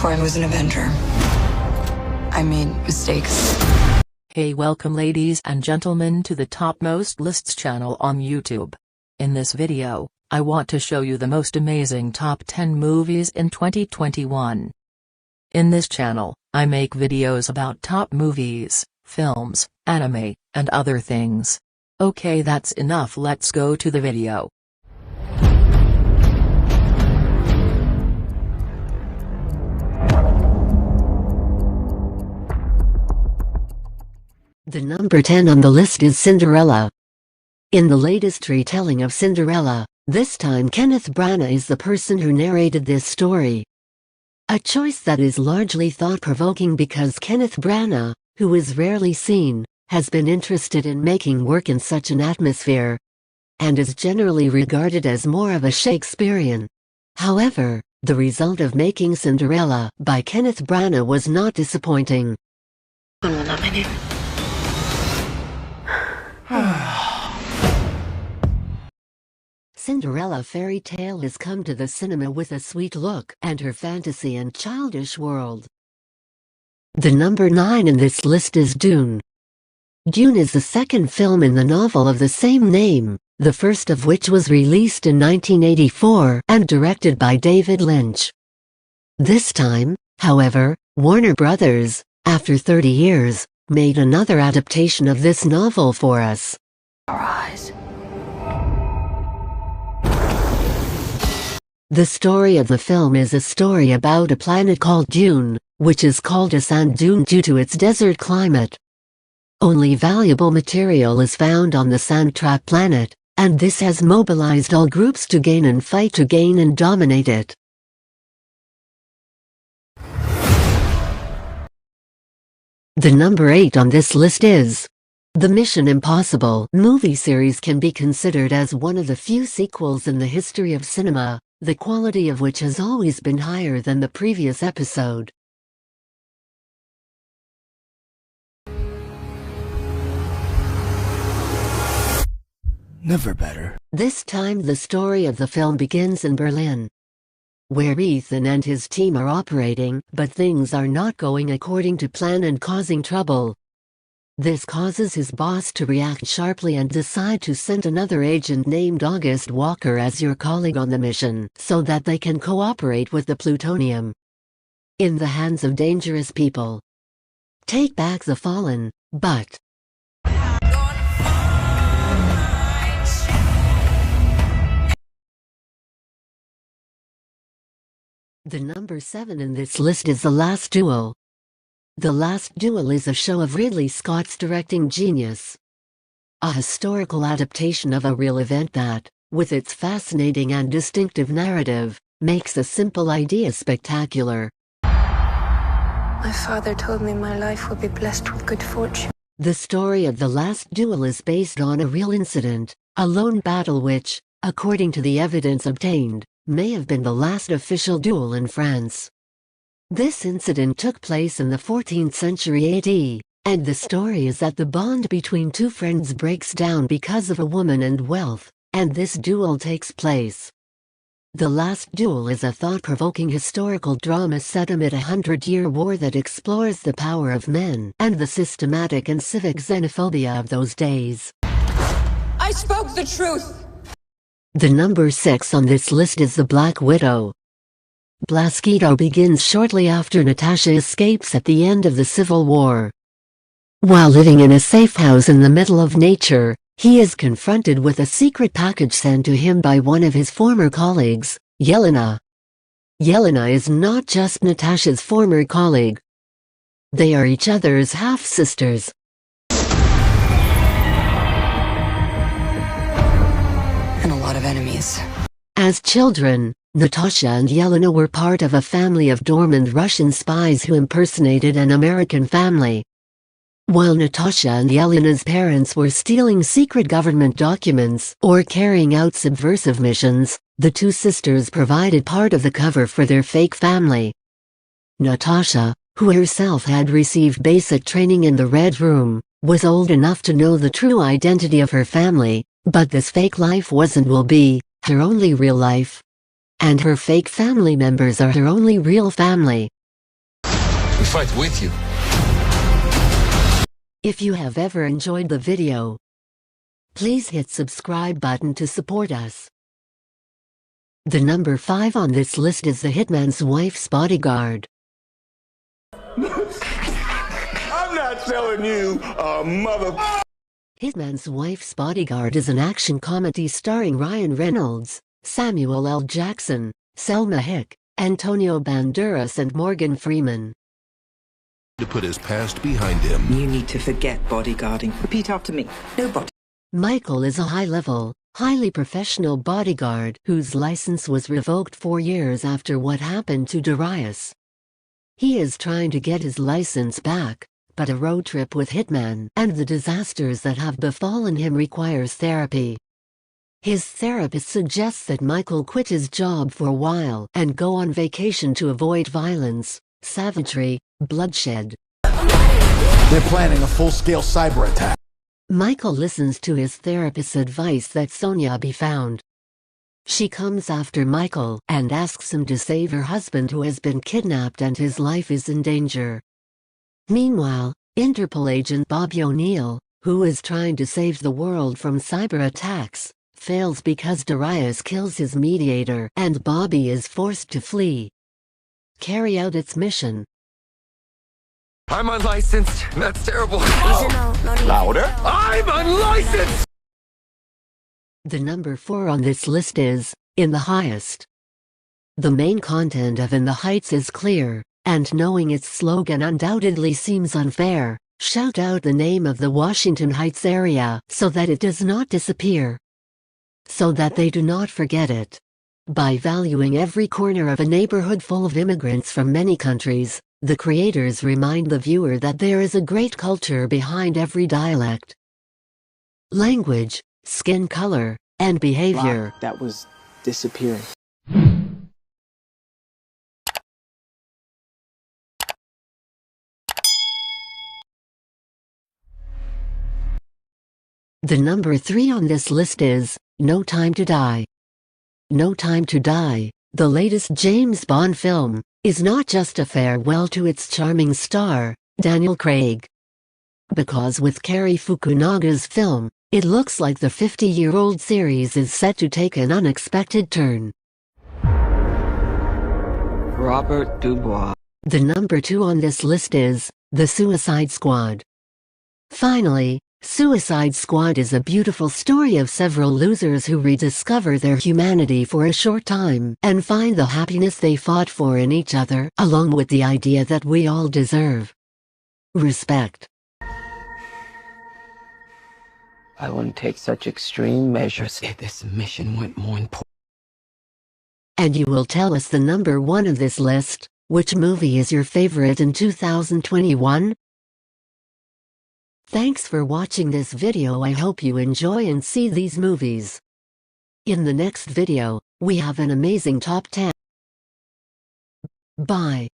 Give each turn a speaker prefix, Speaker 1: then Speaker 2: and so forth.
Speaker 1: Before I was an Avenger, I made mistakes.
Speaker 2: Hey, welcome ladies and gentlemen to the Topmost Lists channel on YouTube. In this video, I want to show you the most amazing top 10 movies in 2021. In this channel, I make videos about top movies, films, anime, and other things. Okay, that's enough, let's go to the video.
Speaker 3: The number 10 on the list is Cinderella. In the latest retelling of Cinderella, this time Kenneth Branagh is the person who narrated this story. A choice that is largely thought-provoking because Kenneth Branagh, who is rarely seen, has been interested in making work in such an atmosphere, and is generally regarded as more of a Shakespearean. However, the result of making Cinderella by Kenneth Branagh was not disappointing. Cinderella fairy tale has come to the cinema with a sweet look and her fantasy and childish world. The number 9 in this list is Dune. Dune is the second film in the novel of the same name, the first of which was released in 1984 and directed by David Lynch. This time, however, Warner Brothers, after 30 years, made another adaptation of this novel for us.
Speaker 1: Our eyes.
Speaker 3: The story of the film is a story about a planet called Dune, which is called a sand dune due to its desert climate. Only valuable material is found on the sand-trap planet, and this has mobilized all groups to gain and fight to gain and dominate it. The number 8 on this list is the Mission Impossible movie series can be considered as one of the few sequels in the history of cinema, the quality of which has always been higher than the previous episode.
Speaker 4: Never better.
Speaker 3: This time the story of the film begins in Berlin, where Ethan and his team are operating, but things are not going according to plan and causing trouble. This causes his boss to react sharply and decide to send another agent named August Walker as your colleague on the mission, so that they can cooperate with the plutonium in the hands of dangerous people. Take back the fallen, but the number 7 in this list is The Last Duel. The Last Duel is a show of Ridley Scott's directing genius. A historical adaptation of a real event that, with its fascinating and distinctive narrative, makes a simple idea spectacular.
Speaker 5: My father told me my life would be blessed with good fortune.
Speaker 3: The story of The Last Duel is based on a real incident, a lone battle which, according to the evidence obtained, may have been the last official duel in France. This incident took place in the 14th century AD, and the story is that the bond between two friends breaks down because of a woman and wealth, and this duel takes place. The Last Duel is a thought-provoking historical drama set amid a 100-year war that explores the power of men and the systematic and civic xenophobia of those days.
Speaker 1: I spoke the truth!
Speaker 3: The number 6 on this list is The Black Widow. Black Widow begins shortly after Natasha escapes at the end of the Civil War. While living in a safe house in the middle of nature, he is confronted with a secret package sent to him by one of his former colleagues, Yelena. Yelena is not just Natasha's former colleague. They are each other's half-sisters.
Speaker 1: And a lot of enemies.
Speaker 3: As children, Natasha and Yelena were part of a family of dormant Russian spies who impersonated an American family. While Natasha and Yelena's parents were stealing secret government documents or carrying out subversive missions, the two sisters provided part of the cover for their fake family. Natasha, who herself had received basic training in the Red Room, was old enough to know the true identity of her family, but this fake life will be her only real life. And her fake family members are her only real family.
Speaker 4: We fight with you.
Speaker 3: If you have ever enjoyed the video, please hit subscribe button to support us. The number 5 on this list is The Hitman's Wife's Bodyguard.
Speaker 6: I'm not telling you, mother...
Speaker 3: Hitman's Wife's Bodyguard is an action comedy starring Ryan Reynolds, Samuel L. Jackson, Selma Hayek, Antonio Banderas and Morgan Freeman.
Speaker 7: To put his past behind him.
Speaker 8: You need to forget bodyguarding. Repeat after me. Nobody.
Speaker 3: Michael is a high-level, highly professional bodyguard whose license was revoked 4 years after what happened to Darius. He is trying to get his license back, but a road trip with Hitman and the disasters that have befallen him requires therapy. His therapist suggests that Michael quit his job for a while and go on vacation to avoid violence, savagery, bloodshed.
Speaker 9: They're planning a full-scale cyber attack.
Speaker 3: Michael listens to his therapist's advice that Sonia be found. She comes after Michael and asks him to save her husband who has been kidnapped and his life is in danger. Meanwhile, Interpol agent Bobby O'Neill, who is trying to save the world from cyber attacks, fails because Darius kills his mediator and Bobby is forced to flee. Carry out its mission.
Speaker 4: I'm unlicensed. That's terrible.
Speaker 6: Louder?
Speaker 4: I'm unlicensed!
Speaker 3: The number 4 on this list is In the Highest. The main content of In the Heights is clear, and knowing its slogan undoubtedly seems unfair. Shout out the name of the Washington Heights area so that it does not disappear. So that they do not forget it. By valuing every corner of a neighborhood full of immigrants from many countries, the creators remind the viewer that there is a great culture behind every dialect, language, skin color, and behavior.
Speaker 10: That was disappearing.
Speaker 3: The number 3 on this list is No Time to Die. No Time to Die, the latest James Bond film, is not just a farewell to its charming star, Daniel Craig. Because with Cary Fukunaga's film, it looks like the 50-year-old series is set to take an unexpected turn.
Speaker 8: Robert Dubois.
Speaker 3: The number 2 on this list is The Suicide Squad. Finally, Suicide Squad is a beautiful story of several losers who rediscover their humanity for a short time and find the happiness they fought for in each other, along with the idea that we all deserve respect.
Speaker 8: I wouldn't take such extreme measures if this mission went more important.
Speaker 3: And you will tell us the number 1 of this list. Which movie is your favorite in 2021? Thanks for watching this video. I hope you enjoy and see these movies. In the next video, we have an amazing top 10. Bye.